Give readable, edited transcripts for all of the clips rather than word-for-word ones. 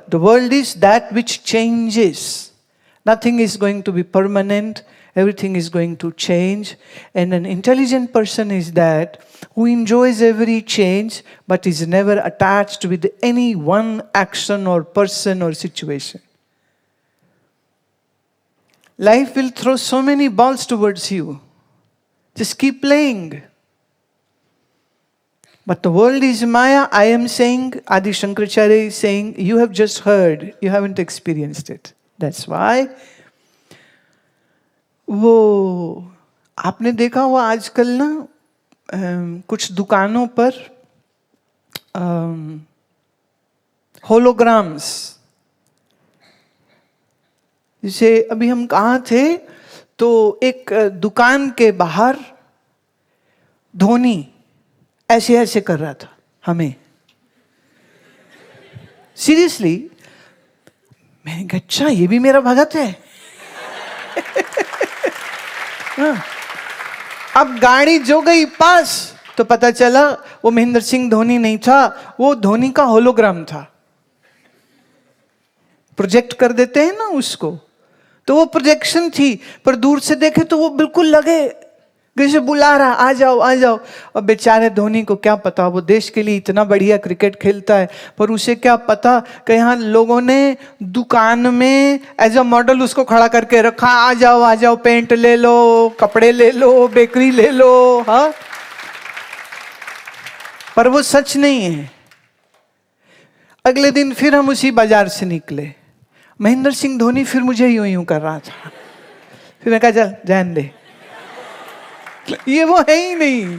The world is that which changes. Nothing is going to be permanent. Everything is going to change. And an intelligent person is that who enjoys every change but is never attached with any one action or person or situation. Life will throw so many balls towards you. Just keep playing. But the world is Maya. I am saying, Adi Shankaracharya is saying, you have just heard, you haven't experienced it. That's why. वो आपने देखा हुआ आजकल ना कुछ दुकानों पर holograms, जैसे अभी हम कहाँ थे तो एक दुकान के बाहर धोनी ऐसे ऐसे कर रहा था हमें, सीरियसली। मैंने कहा अच्छा ये भी मेरा भगत है। अब गाड़ी जो गई पास तो पता चला वो महेंद्र सिंह धोनी नहीं था, वो धोनी का होलोग्राम था। प्रोजेक्ट कर देते हैं ना उसको, तो वो प्रोजेक्शन थी, पर दूर से देखे तो वो बिल्कुल लगे जैसे बुला रहा, आ जाओ आ जाओ। और बेचारे धोनी को क्या पता, वो देश के लिए इतना बढ़िया क्रिकेट खेलता है, पर उसे क्या पता कि यहाँ लोगों ने दुकान में एज अ मॉडल उसको खड़ा करके रखा, आ जाओ पेंट ले लो, कपड़े ले लो, बेकरी ले लो। हाँ, पर वो सच नहीं है। अगले दिन फिर हम उसी बाजार से निकले, महेंद्र सिंह धोनी फिर मुझे यूं यूं कर रहा था। फिर मैं कहा चल जान दे, ये वो है ही नहीं।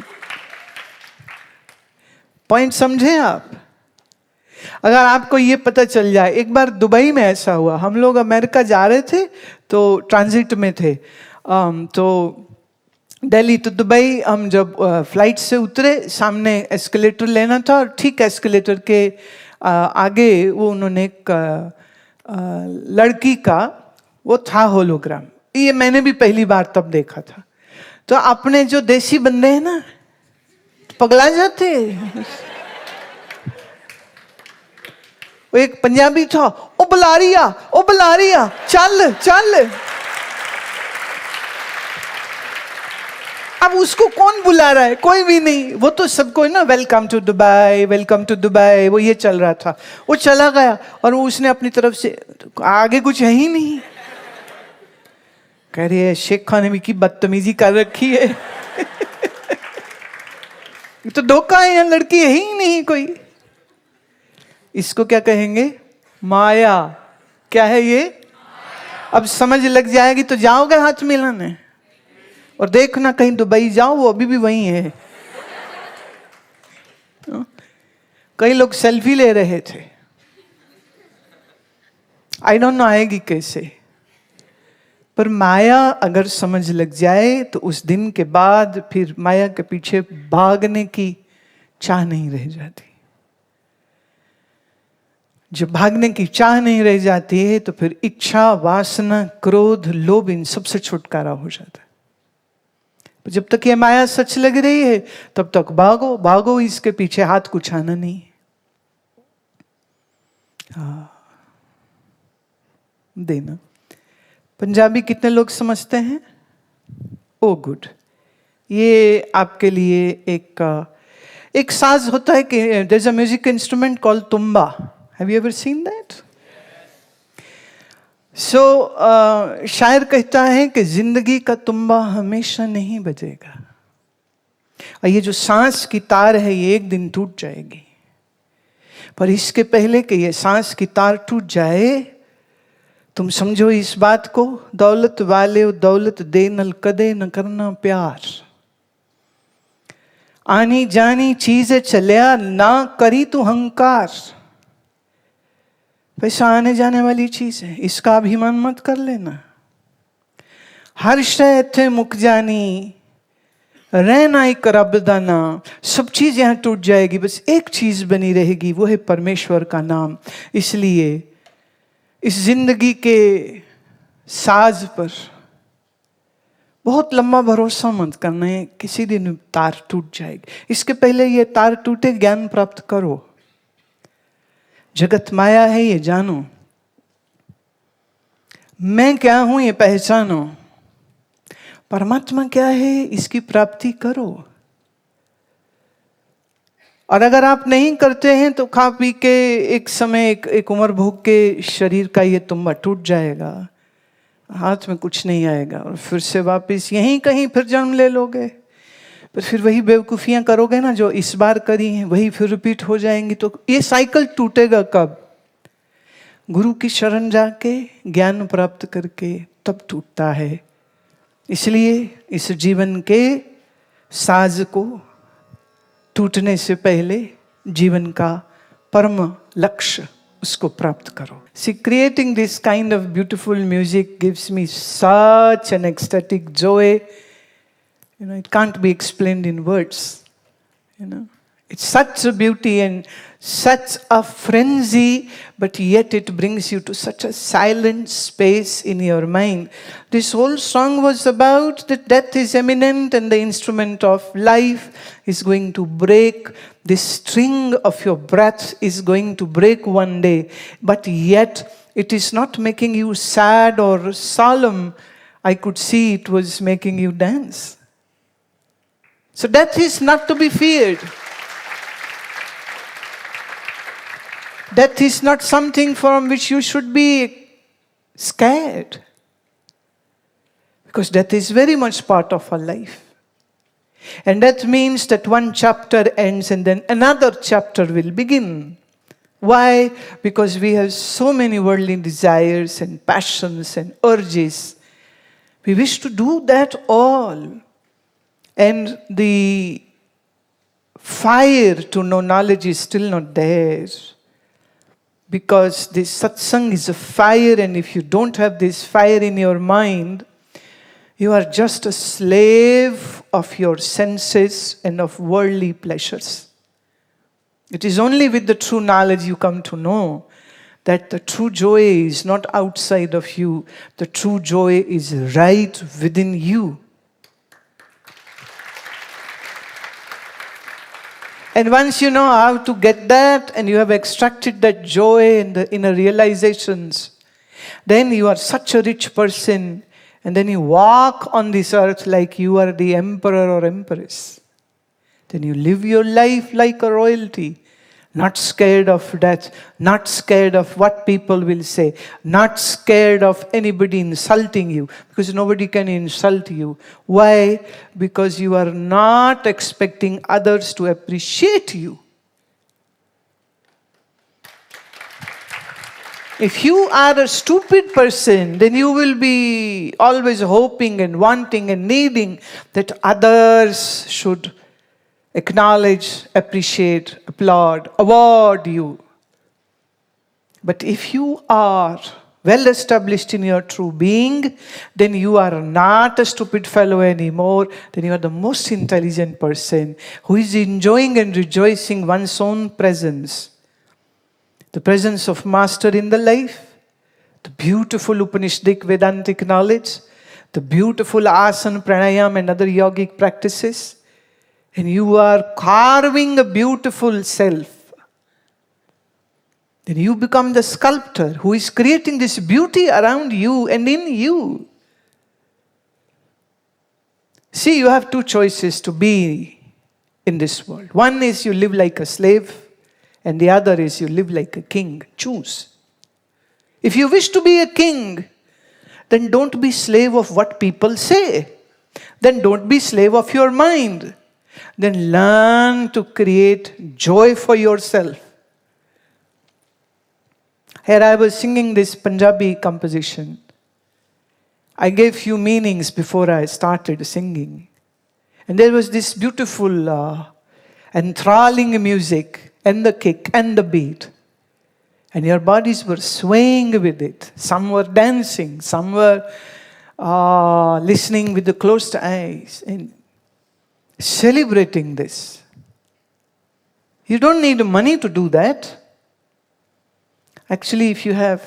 पॉइंट समझे आप? अगर आपको ये पता चल जाए, एक बार दुबई में ऐसा हुआ, हम लोग अमेरिका जा रहे थे तो ट्रांजिट में थे, तो दिल्ली टू दुबई हम जब फ्लाइट से उतरे, सामने एस्केलेटर लेना था और ठीक एस्केलेटर के आगे वो उन्होंने एक लड़की का वो था होलोग्राम। ये मैंने भी पहली बार तब देखा था। तो अपने जो देसी बंदे हैं ना पगला जाते। वो एक पंजाबी था, ओ बलारिया चल चल। अब उसको कौन बुला रहा है? कोई भी नहीं। वो तो सबको ना वेलकम टू दुबई, वो ये चल रहा था। वो चला गया और उसने अपनी तरफ से, आगे कुछ है ही नहीं। कह रही है शेख खान ने की बदतमीजी कर रखी है। तो धोखा है, यहाँ लड़की है ही नहीं कोई। इसको क्या कहेंगे? माया। क्या है ये? अब समझ लग जाएगी तो जाओगे हाथ मिलाने, और देखना कहीं दुबई जाओ वो अभी भी वही है। कई लोग सेल्फी ले रहे थे, आई डोंट नो आएगी कैसे, पर माया अगर समझ लग जाए तो उस दिन के बाद फिर माया के पीछे भागने की चाह नहीं रह जाती। जब भागने की चाह नहीं रह जाती है तो फिर इच्छा, वासना, क्रोध, लोभ, इन सबसे छुटकारा हो जाता है। जब तक ये माया सच लग रही है तब तक भागो, इसके पीछे हाथ कुछाना नहीं। देना। पंजाबी कितने लोग समझते हैं? Oh good. ये आपके लिए एक साज होता है कि there is a music instrument called tumba. Have you ever seen that? So शायर कहता है कि जिंदगी का तुम्बा हमेशा नहीं बजेगा, और ये जो सांस की तार है ये एक दिन टूट जाएगी, पर इसके पहले कि ये सांस की तार टूट जाए तुम समझो इस बात को, दौलत वाले दौलत दे नल कदे न करना प्यार। आनी जानी चीजें चलिया ना करी तू हंकार। पैसा आने जाने वाली चीज है, इसका अभिमान मत कर लेना। हर शय थे मुक जानी, रहना एक रब दा नाम। सब चीज यहां टूट जाएगी, बस एक चीज बनी रहेगी, वो है परमेश्वर का नाम। इसलिए इस जिंदगी के साज पर बहुत लंबा भरोसा मत करना है, किसी दिन तार टूट जाएगी। इसके पहले ये तार टूटे ज्ञान प्राप्त करो। जगत माया है ये जानो, मैं क्या हूं ये पहचानो, परमात्मा क्या है इसकी प्राप्ति करो। और अगर आप नहीं करते हैं तो खा पी के एक समय एक उम्र भोग के शरीर का ये तुम्बा टूट जाएगा, हाथ में कुछ नहीं आएगा, और फिर से वापस यहीं कहीं फिर जन्म ले लोगे। पर फिर वही बेवकूफ़ियाँ करोगे ना जो इस बार करी हैं, वही फिर रिपीट हो जाएंगी। तो ये साइकिल टूटेगा कब? गुरु की शरण जाके ज्ञान प्राप्त करके तब टूटता है। इसलिए इस जीवन के साज को टूटने से पहले जीवन का परम लक्ष्य उसको प्राप्त करो। See, creating this kind of beautiful music gives me such an ecstatic joy. It can't be explained in words. It's such a beauty and such a frenzy, but yet it brings you to such a silent space in your mind. This whole song was about that death is imminent and the instrument of life is going to break. This string of your breath is going to break one day, but yet it is not making you sad or solemn. I could see it was making you dance. So death is not to be feared. Death is not something from which you should be scared. Because death is very much part of our life. And that means that one chapter ends and then another chapter will begin. Why? Because we have so many worldly desires and passions and urges. We wish to do that all. And the fire to know knowledge is still not there. Because this satsang is a fire, and if you don't have this fire in your mind, you are just a slave of your senses and of worldly pleasures. It is only with the true knowledge you come to know that the true joy is not outside of you. The true joy is right within you. And once you know how to get that and you have extracted that joy and the inner realizations, then you are such a rich person, and then you walk on this earth like you are the emperor or empress. Then you live your life like a royalty, not scared of death, not scared of what people will say, not scared of anybody insulting you, because nobody can insult you. Why? Because you are not expecting others to appreciate you. If you are a stupid person, then you will be always hoping and wanting and needing that others should acknowledge, appreciate, applaud, award you. But if you are well established in your true being, then you are not a stupid fellow anymore. Then you are the most intelligent person who is enjoying and rejoicing one's own presence. The presence of Master in the life, the beautiful Upanishadic Vedantic knowledge, the beautiful asana, pranayam and other yogic practices. And you are carving a beautiful self. Then you become the sculptor who is creating this beauty around you and in you. See, you have two choices to be in this world. One is you live like a slave, and the other is you live like a king. Choose. If you wish to be a king, then don't be slave of what people say. Then don't be slave of your mind. Then learn to create joy for yourself. Here I was singing this Punjabi composition. I gave few meanings before I started singing. And there was this beautiful, enthralling music, and the kick, and the beat. And your bodies were swaying with it. Some were dancing, some were listening with the closed eyes and celebrating this. You don't need money to do that. Actually, if you have,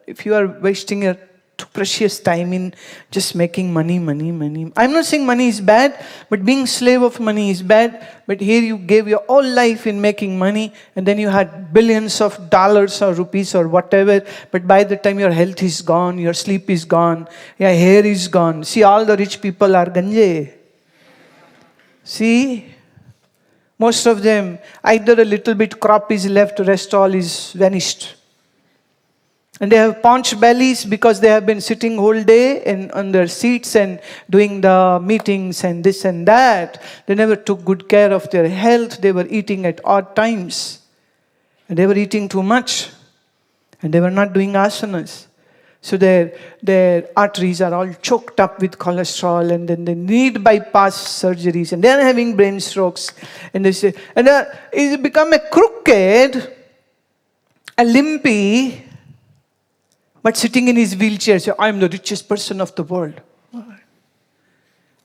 if you are wasting your too precious time in just making money. I'm not saying money is bad, but being slave of money is bad. But here you gave your whole life in making money, and then you had billions of dollars or rupees or whatever. But by the time your health is gone, your sleep is gone, your hair is gone. See, all the rich people are ganje. See, most of them, either a little bit crop is left, rest all is vanished. And they have paunch bellies because they have been sitting whole day on their seats and doing the meetings and this and that. They never took good care of their health. They were eating at odd times. And they were eating too much. And they were not doing asanas. So their arteries are all choked up with cholesterol, and then they need bypass surgeries, and they are having brain strokes. And they say, and it's become a crooked, a limpy, but sitting in his wheelchair, say, I'm the richest person of the world.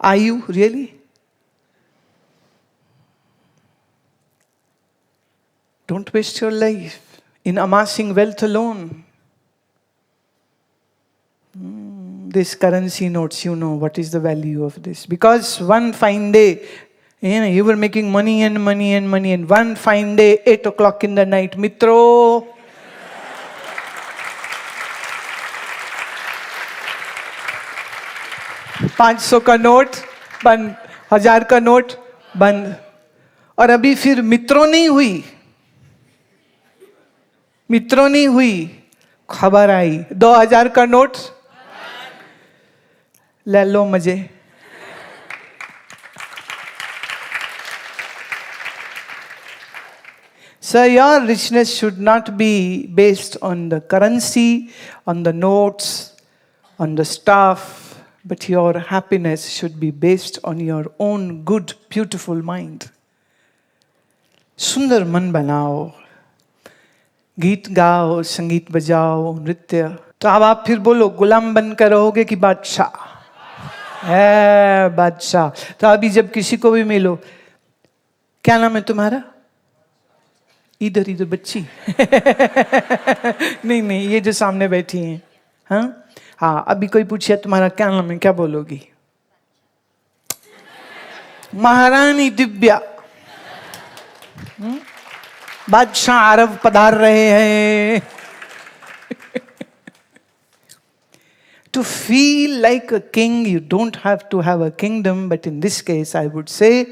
Are you really? Don't waste your life in amassing wealth alone. These currency notes, you know what is the value of this. Because one fine day, you were making money, and one fine day, 8 o'clock in the night, mitro, 500 का note बंद, 1000 का note बंद. और अभी फिर मित्रों नहीं हुई, खबर आई 2000 का नोट, ले लो मजे. So your richness should not be based on the currency, on the notes, on the stuff. But your happiness should be based on your own good, beautiful mind. सुंदर मन बनाओ, गीत गाओ, संगीत बजाओ, नृत्य. तो अब आप फिर बोलो, गुलाम बनकर रहोगे कि बादशाह? है बादशाह. तो अभी जब किसी को भी मिलो, क्या नाम है तुम्हारा? इधर बच्ची. नहीं, ये जो सामने बैठी हैं. हाँ, अभी कोई पूछे तुम्हारा क्या नाम है, क्या बोलोगी? महारानी दिव्या. बादशाह आरव पधार रहे हैं. To feel like a king, you don't have to have a kingdom, but in this case, I would say,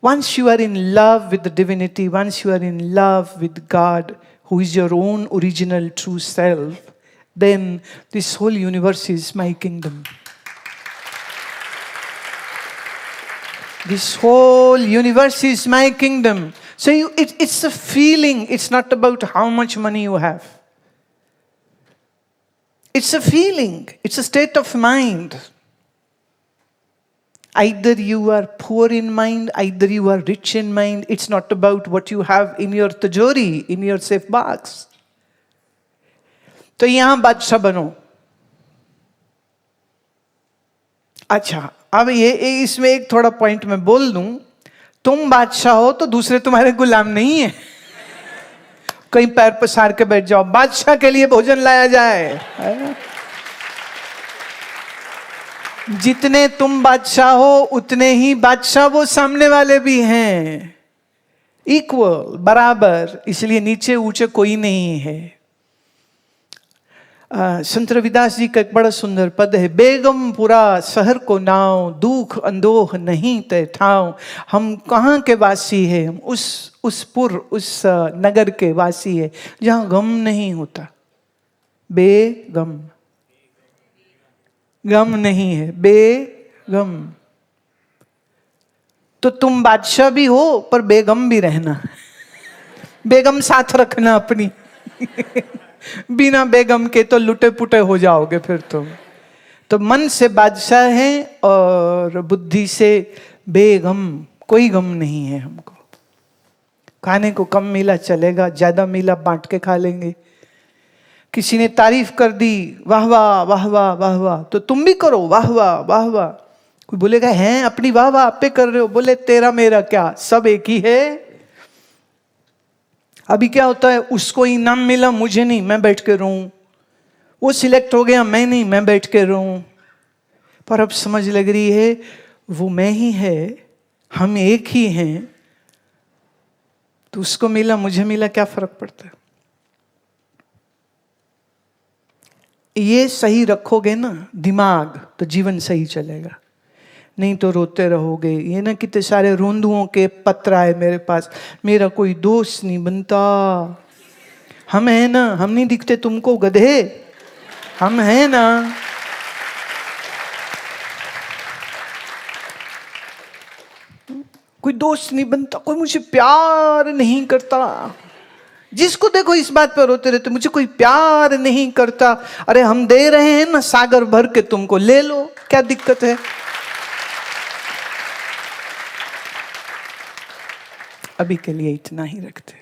once you are in love with the divinity, once you are in love with God, who is your own original true self, then this whole universe is my kingdom. This whole universe is my kingdom. So it's a feeling. It's not about how much money you have. It's a feeling. It's a state of mind. Either you are poor in mind, either you are rich in mind. It's not about what you have in your tijori, in your safe box. तो यहां बादशाह बनो. अच्छा, अब ये इसमें एक थोड़ा पॉइंट मैं बोल दूं. तुम बादशाह हो तो दूसरे तुम्हारे गुलाम नहीं है. कहीं पैर पसार के बैठ जाओ, बादशाह के लिए भोजन लाया जाए. जितने तुम बादशाह हो उतने ही बादशाह वो सामने वाले भी हैं. इक्वल, बराबर. इसलिए नीचे ऊंचे कोई नहीं है. संत रविदास जी का एक बड़ा सुंदर पद है. बेगम पुरा शहर को नाव, दुख अंदोह नहीं तय ठाव. हम कहाँ के वासी हैं? हम उस पुर, उस नगर के वासी है जहाँ गम नहीं होता. बेगम, गम नहीं है, बेगम. तो तुम बादशाह भी हो पर बेगम भी रहना. बेगम साथ रखना अपनी. बिना बेगम के तो लुटे पुटे हो जाओगे फिर तुम. तो मन से बादशाह है और बुद्धि से बेगम. कोई गम नहीं है हमको. खाने को कम मिला चलेगा, ज्यादा मिला बांट के खा लेंगे. किसी ने तारीफ कर दी, वाह वाह वाह वाह वाह वाह, तो तुम भी करो वाह वाह वाह वाह. कोई बोलेगा हैं अपनी वाह वाह आप पे कर रहे हो. बोले तेरा मेरा क्या, सब एक ही है. अभी क्या होता है, उसको इनाम मिला मुझे नहीं, मैं बैठ के रोऊं. वो सिलेक्ट हो गया, मैं नहीं, मैं बैठ के रोऊं। पर अब समझ लग रही है वो मैं ही है, हम एक ही हैं, तो उसको मिला मुझे मिला, क्या फर्क पड़ता है। ये सही रखोगे ना दिमाग, तो जीवन सही चलेगा। नहीं तो रोते रहोगे। ये ना कितने सारे रोंदुओं के पत्र आए मेरे पास, मेरा कोई दोस्त नहीं बनता। हम हैं ना, हम नहीं दिखते तुमको गधे, हम हैं ना। कोई दोस्त नहीं बनता, कोई मुझे प्यार नहीं करता। जिसको देखो इस बात पर रोते रहते, मुझे कोई प्यार नहीं करता। अरे हम दे रहे हैं ना सागर भर के, तुमको ले लो, क्या दिक्कत है। अभी के लिए इतना ही रखते हैं।